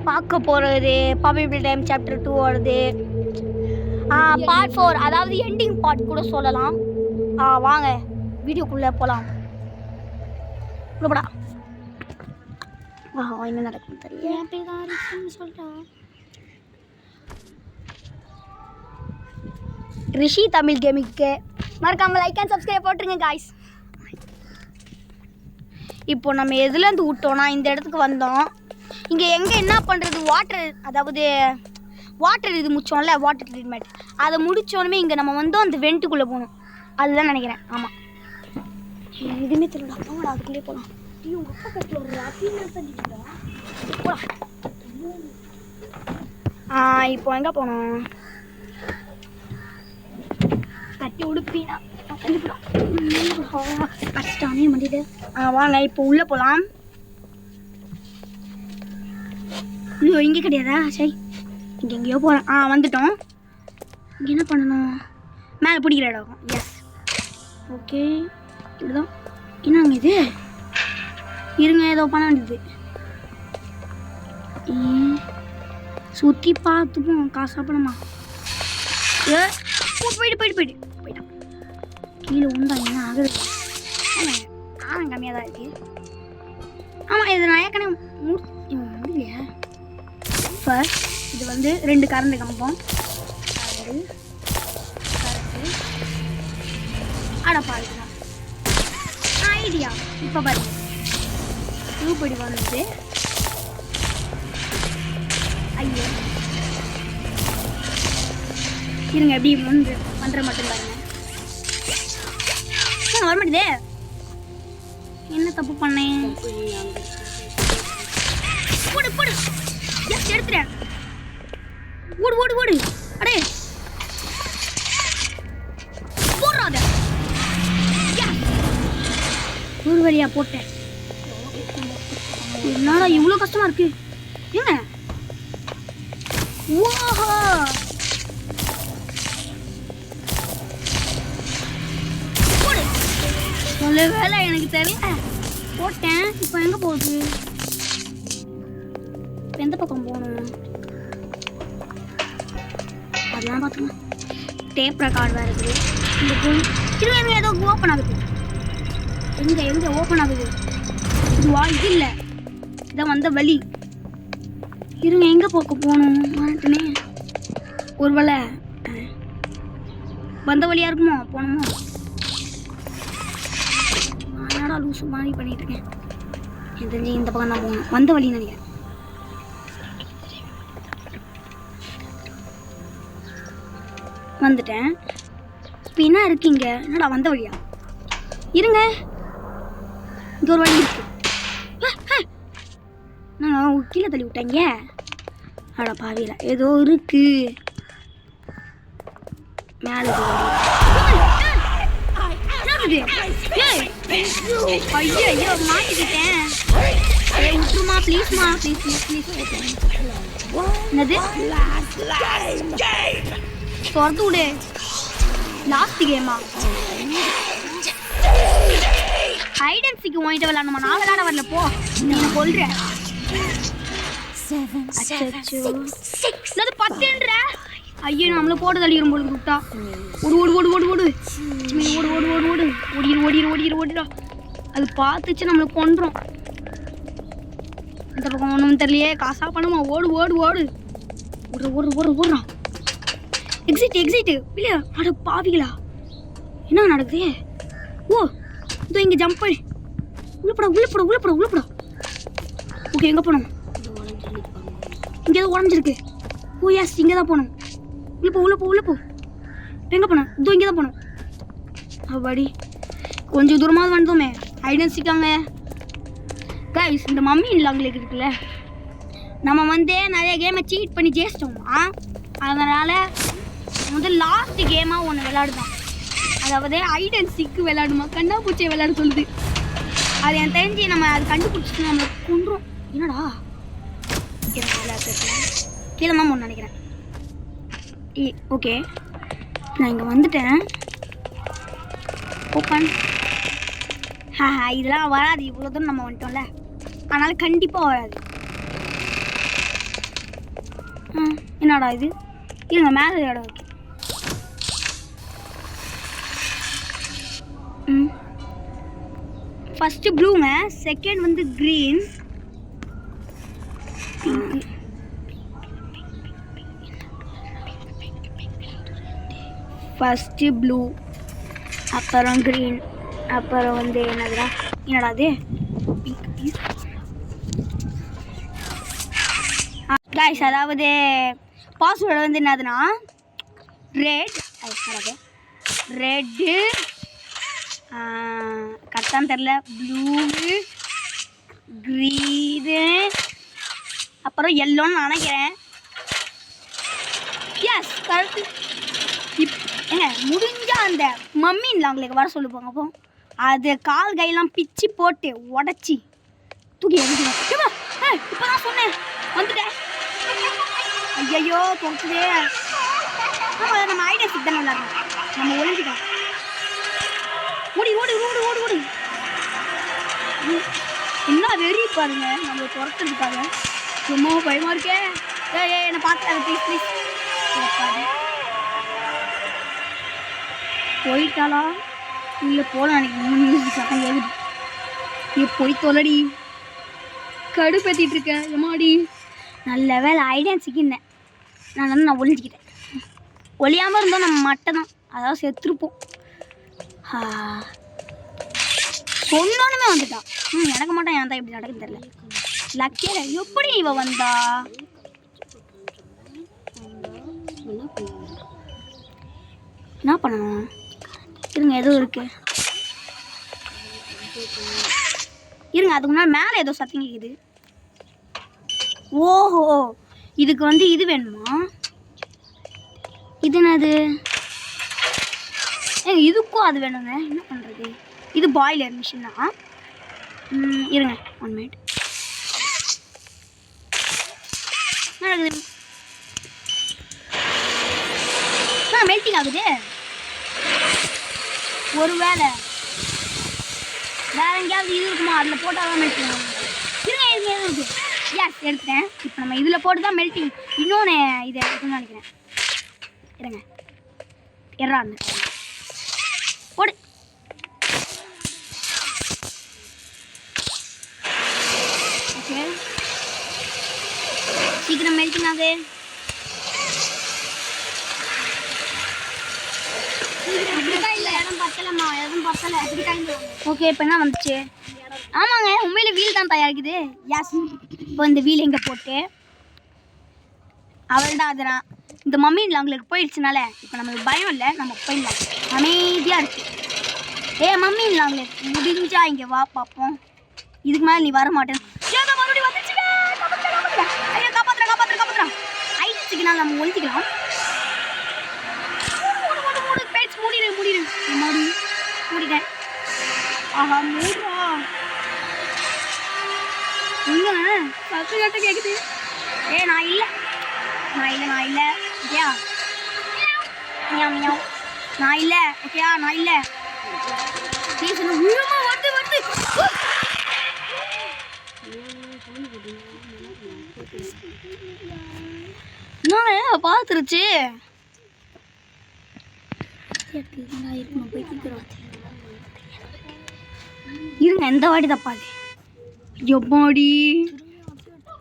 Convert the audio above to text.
பார்க்க போகிறது bubble time chapter 2 வருது. பார்ட் 4, அதாவது எண்டிங் பார்ட் கூட சொல்லலாம். வாங்க வீடியோக்குள்ளே போகலாம். என்ன நடக்கும் தெரியல. சொல்கிறா ரிஷி தமிழ் கேமிங்க்கு மறக்காம லைக் அண்ட் சப்ஸ்கிரைப் போட்டுருங்க காய்ஸ். இப்போ நம்ம எதுலேருந்து விட்டோன்னா இந்த இடத்துக்கு வந்தோம். இங்கே எங்கே என்ன பண்ணுறது, வாட்டர் இது முடிச்சோம்ல, வாட்டர் ட்ரீட்மெண்ட் அதை முடித்தோடனே இங்கே நம்ம வந்து அந்த வெண்ட்டுக்குள்ளே போகணும். அதுதான் நினைக்கிறேன். ஆமாம், எதுவுமே தெரியல. போகலாம், அதுக்குள்ளே போகலாம். இப்போ எங்கே போனோம்? கட்டி உடுப்பினா கஷ்டமே பண்ணிட்டு வாங்க இப்போ உள்ளே போகலாம். ஐயோ இங்கே கிடையாதா? சரி, இங்கே எங்கேயோ போகிறோம். வந்துட்டோம். இங்கே என்ன பண்ணணும்? மேலே பிடிக்கிற இடம். Yes, okay. இப்படிதான். என்னங்க இது? இருங்க, ஏதோ பண்ண வேண்டியது. சுற்றி பார்த்துப்போம். காசு சாப்பிடணுமா? போயிட்டான். கீழே உண்டா? என்ன ஆகுது? ஆமாம், கம்மியாக தான் இருக்கு. ஆமாம், இது நான் ஏற்கனவே முடியலையா? ஃபர்ஸ்ட் இது வந்து 2 கரண்ட் கம்பம். பாருங்க ஐடியா. இப்போ பாருங்க, தூப்படி வந்துட்டு. ஐயோ இருங்க, எப்படி வந்து பண்ணுற மட்டும் பாருங்க. வரமாட்டேதே, என்ன தப்பு பண்ணேன்? போடு எஸ், எடுத்துறேன். ஓடு அடே போடுறாத. ஒரு வழியா போட்டேன். என்னடா இவ்வளோ கஷ்டமா இருக்கு? ஏங்க ஓஹோ, நல்ல வேலை, எனக்கு தெரியல. போட்டேன். இப்போ எங்கே போகுது? எந்த பக்கம் போகணும்? அதெல்லாம் பார்த்துக்கலாம். டேப் ரெக்கார்ட் வேறு இருக்குது. இந்த திரும்ப ஏதோ ஓப்பன் ஆகுது. எங்கே ஓப்பன் ஆகுது? இதுவா? இது இல்லை, இதான் வந்த வழி. இருங்க, எங்கே போகணும்? மாட்டேனே. ஒரு வேளை வந்த வழியாக இருக்குமோ? போகணுமோ? என்னடா லூசு மாதிரி பண்ணிட்டு இருக்கேன். எனக்கு தெரிஞ்சு இந்த பக்கம் தான் போகணும். வந்த வழி நினைக்கிறேன். வந்துட்டேன். இப்போ என்ன இருக்கீங்க? என்னடா வந்த வழியா? இருங்க, இது ஒரு வழி இருக்கு. நான் கீழே தள்ளி விட்டேங்க. அட பாவில, ஏதோ இருக்கு மேலே. ஐயோ மாட்டிக்கிட்டேன். விட்டுருமா ப்ளீஸ்மா, ப்ளீஸ். என்னது? திறந்து விடு. லாஸ்ட் கேமா? ஹைட் அண்ட் சீக் வாங்கிட்டு விளாடணுமா? நான் விளாட வரல, போ. நான் கொல்றேன். 10 ஐயோ, நம்மள போட்டு தள்ளிடும் போது விட்டா. ஓடிடா. அது பார்த்துச்சு நம்மளை கொண்டுரும். இந்த பக்கம் ஒன்றும் தெரியலையே. காசா பண்ணுமா? ஓடுறான். எக்ஸிட் இல்லையா? அட பாவிகளா, என்ன நடக்குது? ஓ, இதோ இங்கே ஜம்ப் பண்ணி உள்ள போட. ஓகே, எங்கே போனோம்? இங்கே ஏதோ உடஞ்சிருக்கு. ஓ எஸ், இங்கே தான் போகணும். உள்ள போ. எங்கே போனோம்? இதோ இங்கே தான் போகணும். அப்பாடி, கொஞ்சம் தூரமாக வந்தோமே. ஐடென்சிக்காங்க கைஸ். இந்த மம்மி இல்லாங்களுக்கு இருக்குல்ல, நம்ம வந்து நிறைய கேமை சீட் பண்ணி ஜெயிச்சிட்டோமா. அதனால் முதல் லாஸ்ட் கேமாக ஒன்று விளையாடுதான். அதாவது ஐடென்சிக்கு விளையாடுமா, கண்ணாப்பூச்சியை விளையாட சொல்லுது. அது எனக்கு தெரிஞ்சு நம்ம அது கண்டுபிடிச்சிட்டு நம்மளை கொண்டுரும். என்னடா கீழே தான் போகணும்னு நினைக்கிறேன். ஓகே, நான் இங்கே வந்துட்டேன். ஓப்பன். இதெல்லாம் வராது. இவ்வளோ தூரம் நம்ம வந்துட்டோம்ல, அதனால் கண்டிப்பாக வராது. என்னடா இது? இருங்க மேலே இடம் இருக்கு. ஃபஸ்ட்டு ப்ளூங்க, செகண்ட் வந்து க்ரீன், பிங்க், ஃபஸ்ட்டு ப்ளூ, அப்புறம் க்ரீன், அப்புறம் வந்து என்னதுடா அது பிங்க். கைஸ் அதாவது பாஸ்வேர்டு வந்து என்னதுன்னா ரெட்டு கரெக்டானு தெரில, ப்ளூவு, க்ரீனு, அப்புறம் எல்லோன்னு நினைக்கிறேன். S correct. முடிஞ்சால் அந்த மம்மின்ல அவங்களுக்கு வர சொல்லுவாங்க. அப்போ அது கால் கையெல்லாம் பிச்சு போட்டு உடச்சி தூக்கி எடுத்துக்கலாம். இப்போ தான் சொன்னேன் வந்துட்டேன். ஐயோ பொறுத்துதே. ஆமாம் நம்ம ஐடியா சிக் தானே விளாட்றோம், நம்ம ஒழிஞ்சிக்கலாம். ஓடி ஓடி ஓடு ஓடு ஓடு. என்ன வெறி பாருங்க நம்ம துரத்துருக்காங்க. ரொம்ப பயமாக இருக்கே. என்னை பார்த்துக்காது ப்ளீஸ் ப்ளீஸ். போயிட்டாளா இல்லை போகலாம் எனக்கு சத்தம் கேட்குது. போய் தொலைடி, கடுப்பேற்றிட்டு இருக்கேன் எம்மாடி. நல்ல வேலை ஐடியா சிக்கினேன். நான் ஒழிஞ்சிக்கிட்டேன். ஒழியாமல் இருந்தோம் நம்ம மட்டை தான், அதாவது செத்துருப்போம். சொன்னோன்னுமே வந்துட்டான். எனக்கு மட்டும் ஏன் தான் இப்படி நடக்குன்னு தெரியல. லக்கியில எப்படி இவ வந்தா? என்ன பண்ணணும்? இருங்க ஏதோ இருக்கு. இருங்க அதுக்கு முன்னாடி மேலே ஏதோ சத்தம் கேட்குது. ஓஹோ இதுக்கு வந்து இது வேணுமா? இது என்னது? இதுக்கும் அது வேணுங்க. என்ன பண்ணுறது? இது பாய்லர் மிஷின் தான். இருங்க 1 மினிட். மெல்டிங் ஆகுது. ஒரு வேளை வேற எங்கேயாவது இது இருக்குமா? அதில் போட்டால் தான் மெல்டிங் ஆகும். இருங்க இருங்க இருக்கு. எஸ் எடுத்துட்டேன். இப்போ நம்ம இதில் போட்டு தான் மெல்டிங். இன்னொன்று இது எடுத்துன்னு நினைக்கிறேன். இருங்க எறா அந்த போடு. ஓகே சீக்கிரம் மெல்டிங் ஆகுது. ஓகே இப்போ என்ன வந்துச்சு? ஆமாங்க உண்மையில வீல் தான் தயாரிக்குது. எஸ் இப்போ இந்த வீல் எங்கே போட்டு அவள் தான் அதுனா இந்த மம்மியில் அவங்களுக்கு போயிடுச்சுனால இப்போ நம்மளுக்கு பயம் இல்லை. நம்ம போயிடலாம், அமைதியாக இருக்கு. மம்மியில் அவங்களுக்கு முடிஞ்சா இங்கே வா பார்ப்போம். இதுக்கு மேலே நீ வர மாட்டேன். ஐயோ காப்பாற்றுறா. ஐடிச்சுக்குனால நம்ம ஒழிச்சிக்கலாம். மூடிட்டேன். ஆஹா மூடுறா. எங்க சத்து கட்ட கேக்குது. நான் இல்லை ஓகேயா? நான் இல்லை ஓகேயா? நான் இல்லை வருது. என்ன பார்த்துருச்சு. இருங்க எந்த வாடி தப்பாது. எப்பாடி